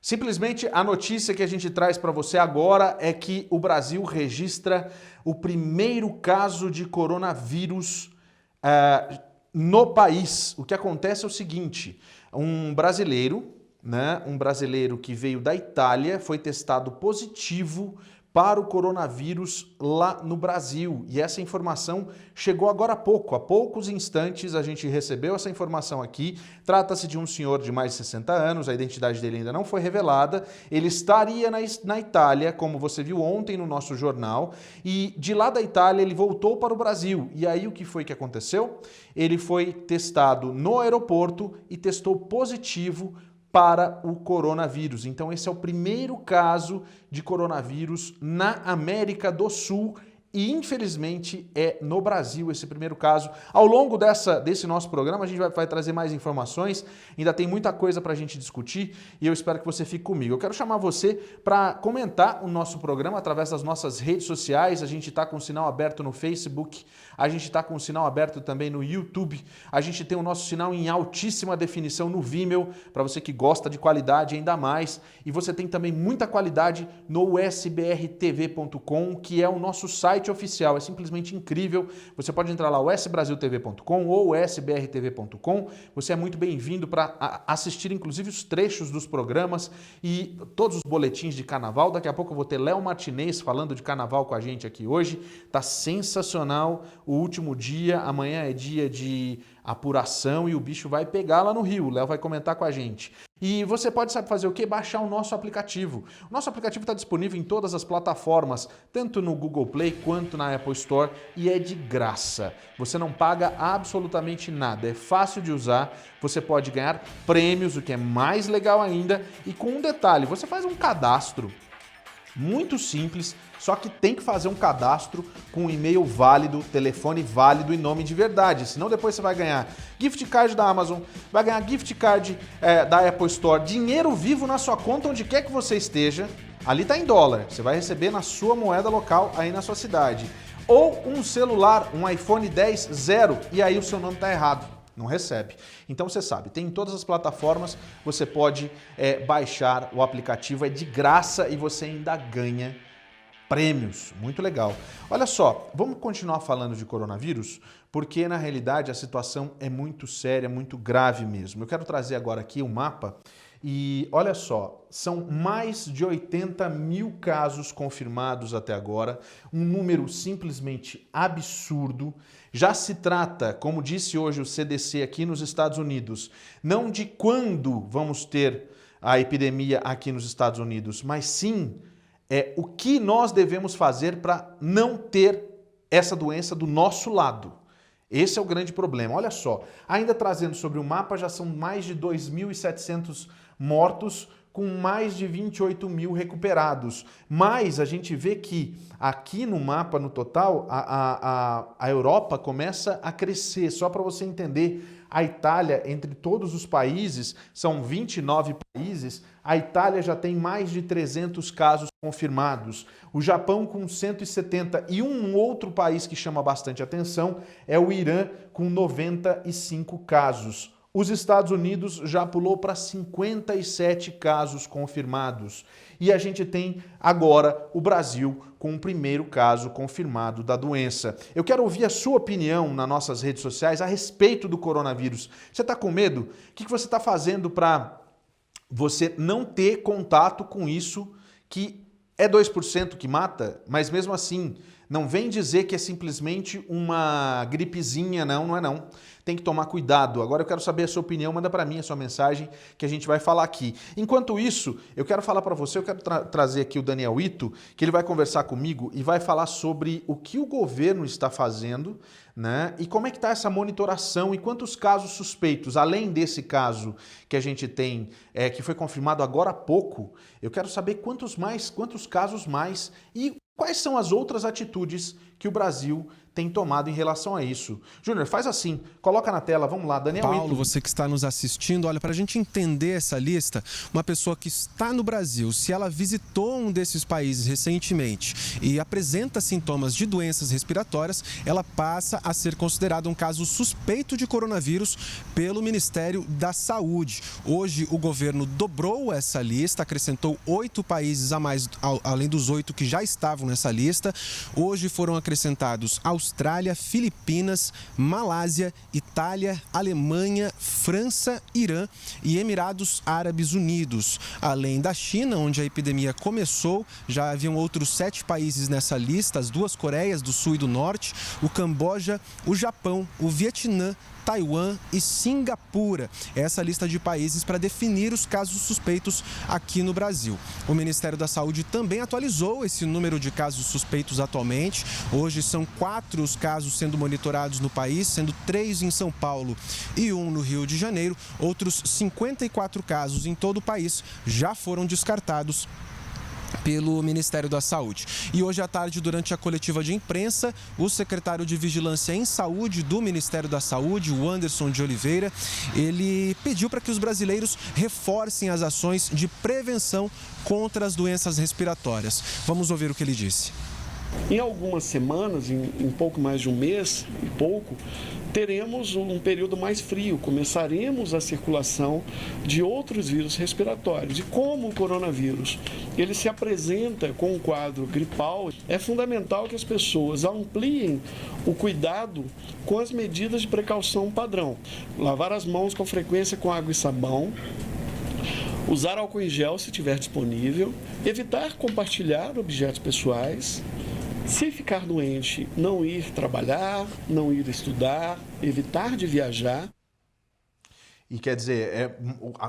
Simplesmente a notícia que a gente traz para você agora é que o Brasil registra o primeiro caso de coronavírus no país. O que acontece é o seguinte, um brasileiro que veio da Itália foi testado positivo para o coronavírus lá no Brasil. E essa informação chegou agora há poucos instantes a gente recebeu essa informação aqui. Trata-se de um senhor de mais de 60 anos, a identidade dele ainda não foi revelada. Ele estaria na Itália, como você viu ontem no nosso jornal, e de lá da Itália ele voltou para o Brasil. E aí o que foi que aconteceu? Ele foi testado no aeroporto e testou positivo para o coronavírus. Então esse é o primeiro caso de coronavírus na América do Sul e infelizmente é no Brasil esse primeiro caso. Ao longo desse nosso programa a gente vai trazer mais informações, ainda tem muita coisa para a gente discutir e eu espero que você fique comigo. Eu quero chamar você para comentar o nosso programa através das nossas redes sociais. A gente está com o sinal aberto no Facebook, a gente está com o sinal aberto também no YouTube, a gente tem o nosso sinal em altíssima definição no Vimeo, para você que gosta de qualidade ainda mais, e você tem também muita qualidade no usbrtv.com, que é o nosso site oficial, é simplesmente incrível. Você pode entrar lá, usbrasiltv.com ou usbrtv.com, você é muito bem-vindo para assistir inclusive os trechos dos programas e todos os boletins de carnaval. Daqui a pouco eu vou ter Léo Martinez falando de carnaval com a gente aqui hoje, tá sensacional o último dia, amanhã é dia de apuração e o bicho vai pegar lá no Rio, o Léo vai comentar com a gente. E você pode, sabe fazer o quê? Baixar o nosso aplicativo. O nosso aplicativo está disponível em todas as plataformas, tanto no Google Play quanto na Apple Store, e é de graça. Você não paga absolutamente nada, é fácil de usar, você pode ganhar prêmios, o que é mais legal ainda, e com um detalhe, você faz um cadastro muito simples, só que tem que fazer um cadastro com e-mail válido, telefone válido e nome de verdade, senão depois você vai ganhar gift card da Amazon, vai ganhar gift card da Apple Store, dinheiro vivo na sua conta onde quer que você esteja, ali tá em dólar, você vai receber na sua moeda local aí na sua cidade, ou um celular, um iPhone 10 zero, e aí o seu nome tá errado. Não recebe. Então você sabe, tem em todas as plataformas, você pode baixar o aplicativo, é de graça e você ainda ganha prêmios. Muito legal. Olha só, vamos continuar falando de coronavírus, porque na realidade a situação é muito séria, muito grave mesmo. Eu quero trazer agora aqui um mapa e olha só, são mais de 80 mil casos confirmados até agora, um número simplesmente absurdo. Já se trata, como disse hoje o CDC aqui nos Estados Unidos, não de quando vamos ter a epidemia aqui nos Estados Unidos, mas sim o que nós devemos fazer para não ter essa doença do nosso lado. Esse é o grande problema. Olha só, ainda trazendo sobre o mapa, já são mais de 2.700 mortos, com mais de 28 mil recuperados. Mas a gente vê que aqui no mapa, no total, a Europa começa a crescer. Só para você entender, a Itália, entre todos os países, são 29 países, a Itália já tem mais de 300 casos confirmados. O Japão com 170 e um outro país que chama bastante atenção é o Irã com 95 casos. Os Estados Unidos já pulou para 57 casos confirmados. E a gente tem agora o Brasil com o primeiro caso confirmado da doença. Eu quero ouvir a sua opinião nas nossas redes sociais a respeito do coronavírus. Você está com medo? O que você está fazendo para você não ter contato com isso que é 2% que mata, mas mesmo assim, não vem dizer que é simplesmente uma gripezinha, não é não. Tem que tomar cuidado. Agora eu quero saber a sua opinião, manda para mim a sua mensagem que a gente vai falar aqui. Enquanto isso, eu quero falar para você, eu quero trazer aqui o Daniel Ito, que ele vai conversar comigo e vai falar sobre o que o governo está fazendo, né? E como é que está essa monitoração e quantos casos suspeitos, além desse caso que a gente tem, que foi confirmado agora há pouco, eu quero saber quantos casos mais e Quais são as outras atitudes que o Brasil tem tomado em relação a isso? Júnior, faz assim, coloca na tela, vamos lá, Daniel Paulo, Ito. você que está nos assistindo, olha, para a gente entender essa lista, uma pessoa que está no Brasil, se ela visitou um desses países recentemente e apresenta sintomas de doenças respiratórias, ela passa a ser considerada um caso suspeito de coronavírus pelo Ministério da Saúde. Hoje, o governo dobrou essa lista, acrescentou 8 países a mais, além dos 8 que já estavam nessa lista. Hoje foram acrescentados Austrália, Filipinas, Malásia, Itália, Alemanha, França, Irã e Emirados Árabes Unidos. Além da China, onde a epidemia começou, já haviam outros 7 países nessa lista, as 2 Coreias do Sul e do Norte, o Camboja, o Japão, o Vietnã, Taiwan e Singapura. Essa lista de países para definir os casos suspeitos aqui no Brasil. O Ministério da Saúde também atualizou esse número de casos suspeitos atualmente. Hoje são 4 os casos sendo monitorados no país, sendo 3 em São Paulo e 1 no Rio de Janeiro. Outros 54 casos em todo o país já foram descartados pelo Ministério da Saúde. E hoje à tarde, durante a coletiva de imprensa, o secretário de Vigilância em Saúde do Ministério da Saúde, o Anderson de Oliveira, ele pediu para que os brasileiros reforcem as ações de prevenção contra as doenças respiratórias. Vamos ouvir o que ele disse. Em algumas semanas, em pouco mais de um mês e pouco, teremos um período mais frio, começaremos a circulação de outros vírus respiratórios. E como o coronavírus ele se apresenta com um quadro gripal, é fundamental que as pessoas ampliem o cuidado com as medidas de precaução padrão. Lavar as mãos com frequência com água e sabão, usar álcool em gel se tiver disponível, evitar compartilhar objetos pessoais. Se ficar doente, não ir trabalhar, não ir estudar, evitar de viajar. E quer dizer,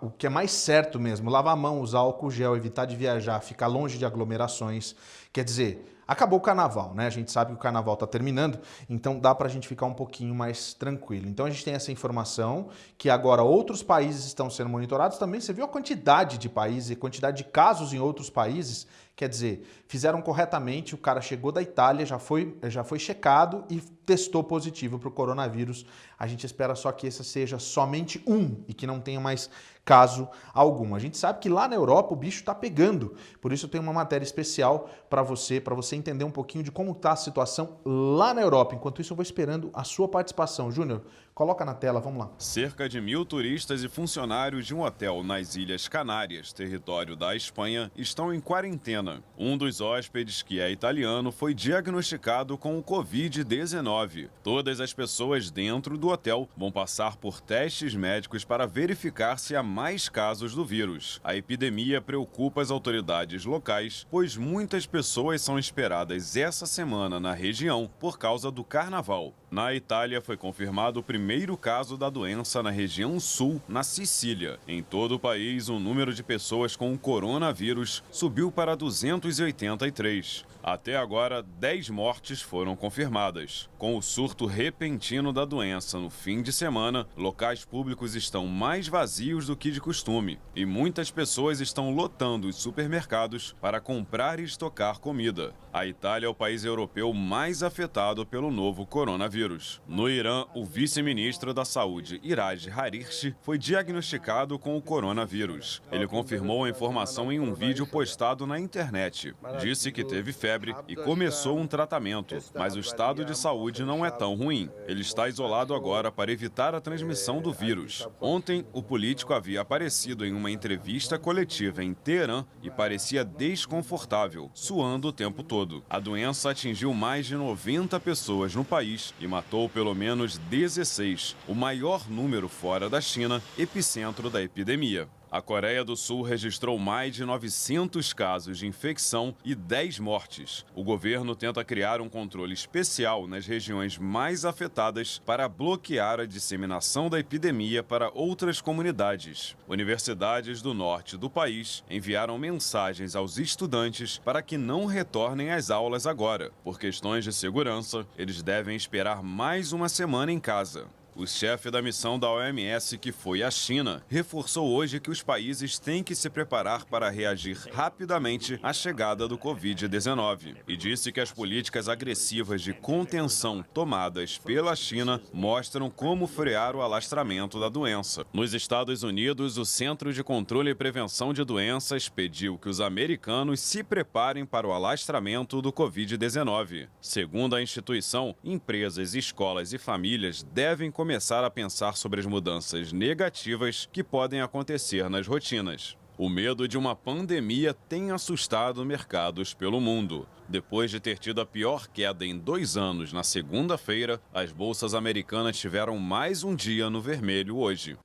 o que é mais certo mesmo, lavar a mão, usar álcool gel, evitar de viajar, ficar longe de aglomerações. Quer dizer, acabou o carnaval, né? A gente sabe que o carnaval está terminando, então dá para a gente ficar um pouquinho mais tranquilo. Então a gente tem essa informação que agora outros países estão sendo monitorados. Também você viu a quantidade de países e quantidade de casos em outros países. Quer dizer, fizeram corretamente, o cara chegou da Itália, já foi checado e testou positivo para o coronavírus. A gente espera só que esse seja somente um e que não tenha mais caso algum. A gente sabe que lá na Europa o bicho está pegando, por isso eu tenho uma matéria especial para você entender um pouquinho de como está a situação lá na Europa. Enquanto isso eu vou esperando a sua participação. Júnior, coloca na tela, vamos lá. Cerca de 1.000 turistas e funcionários de um hotel nas Ilhas Canárias, território da Espanha, estão em quarentena. Um dos hóspedes, que é italiano, foi diagnosticado com o Covid-19. Todas as pessoas dentro do hotel vão passar por testes médicos para verificar se há mais casos do vírus. A epidemia preocupa as autoridades locais, pois muitas pessoas são esperadas essa semana na região por causa do carnaval. Na Itália, foi confirmado o primeiro caso da doença na região sul, na Sicília. Em todo o país, o número de pessoas com o coronavírus subiu para 283. Até agora, 10 mortes foram confirmadas. Com o surto repentino da doença no fim de semana, locais públicos estão mais vazios do que de costume e muitas pessoas estão lotando os supermercados para comprar e estocar comida. A Itália é o país europeu mais afetado pelo novo coronavírus. No Irã, o vice-ministro da Saúde, Iraj Harirchi, foi diagnosticado com o coronavírus. Ele confirmou a informação em um vídeo postado na internet. Disse que teve febre e começou um tratamento, mas o estado de saúde não é tão ruim. Ele está isolado agora para evitar a transmissão do vírus. Ontem, o político havia aparecido em uma entrevista coletiva em Teherã e parecia desconfortável, suando o tempo todo. A doença atingiu mais de 90 pessoas no país e matou pelo menos 16, o maior número fora da China, epicentro da epidemia. A Coreia do Sul registrou mais de 900 casos de infecção e 10 mortes. O governo tenta criar um controle especial nas regiões mais afetadas para bloquear a disseminação da epidemia para outras comunidades. Universidades do norte do país enviaram mensagens aos estudantes para que não retornem às aulas agora. Por questões de segurança, eles devem esperar mais uma semana em casa. O chefe da missão da OMS, que foi à China, reforçou hoje que os países têm que se preparar para reagir rapidamente à chegada do Covid-19 e disse que as políticas agressivas de contenção tomadas pela China mostram como frear o alastramento da doença. Nos Estados Unidos, o Centro de Controle e Prevenção de Doenças pediu que os americanos se preparem para o alastramento do Covid-19. Segundo a instituição, empresas, escolas e famílias devem começar a pensar sobre as mudanças negativas que podem acontecer nas rotinas. O medo de uma pandemia tem assustado mercados pelo mundo. Depois de ter tido a pior queda em 2 anos na segunda-feira, as bolsas americanas tiveram mais um dia no vermelho hoje.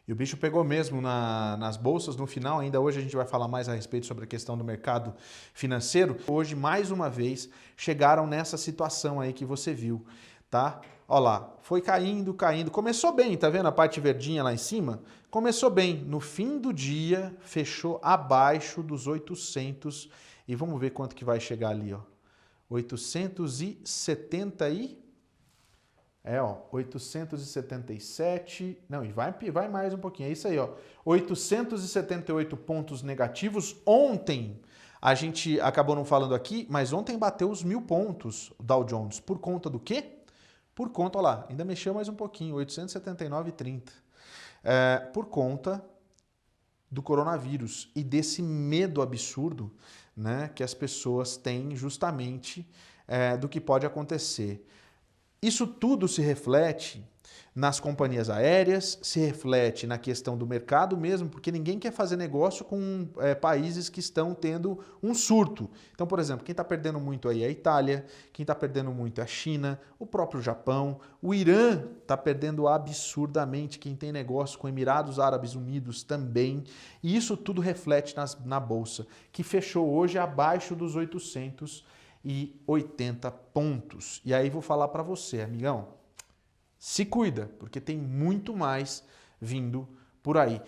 E o bicho pegou mesmo nas bolsas no final. Ainda hoje a gente vai falar mais a respeito sobre a questão do mercado financeiro. Hoje, mais uma vez, chegaram nessa situação aí que você viu, tá? Olha lá, foi caindo, caindo. Começou bem, tá vendo a parte verdinha lá em cima? Começou bem. No fim do dia, fechou abaixo dos 800. E vamos ver quanto que vai chegar ali, ó. 870 e... 877, não, e vai mais um pouquinho, é isso aí, ó, 878 pontos negativos. Ontem, a gente acabou não falando aqui, mas ontem bateu os 1.000 pontos o Dow Jones. Por conta do quê? Por conta, ó lá, ainda mexeu mais um pouquinho, 879,30. Por conta do coronavírus e desse medo absurdo, né, que as pessoas têm justamente do que pode acontecer. Isso tudo se reflete nas companhias aéreas, se reflete na questão do mercado mesmo, porque ninguém quer fazer negócio com países que estão tendo um surto. Então, por exemplo, quem está perdendo muito aí é a Itália, quem está perdendo muito é a China, o próprio Japão, o Irã está perdendo absurdamente, quem tem negócio com Emirados Árabes Unidos também, e isso tudo reflete na Bolsa, que fechou hoje abaixo dos 880 pontos. E aí vou falar para você, amigão, se cuida, porque tem muito mais vindo por aí.